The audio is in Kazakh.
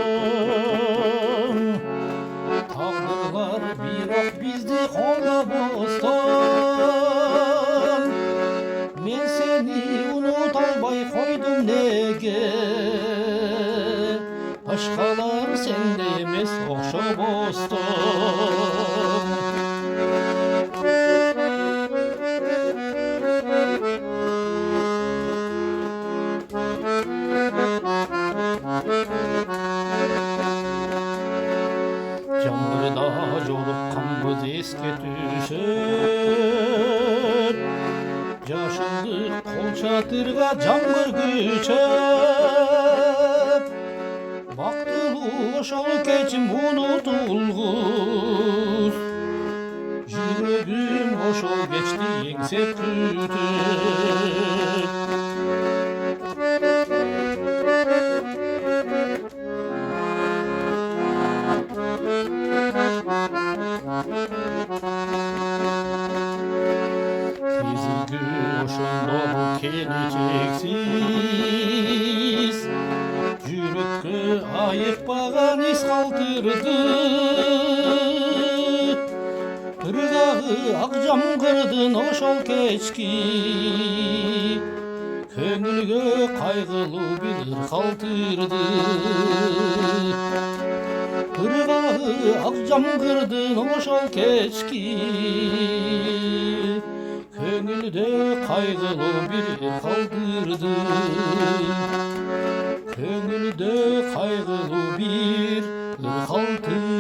dostum. Tağdırlar biroq bizdi qo'laboston. Men seni unutalmay qo'ydim nega? Boshqalar sende emas o'xshab oston. Жаңбырда жолыққанбыз еске түсіп, жашылдық қолшатырға жаңбыр көшіп, бақтылы ошол кечим унутулгус, жүрөгүм ошол кечти эңсеп күтүп. Тезиги ошондогу келечексиз, жүрөккө айыкпаган ис калтырды. Ыргагы ак жамгырдын ошол кечки, көңүлгө кайгылуу бир ыр калтырды. Ыргагы ак жамгырдын ошол кечки, көңүлдө кайгылуу бир ыр калтырды. Көңүлдө кайгылуу бир ыр калтырды.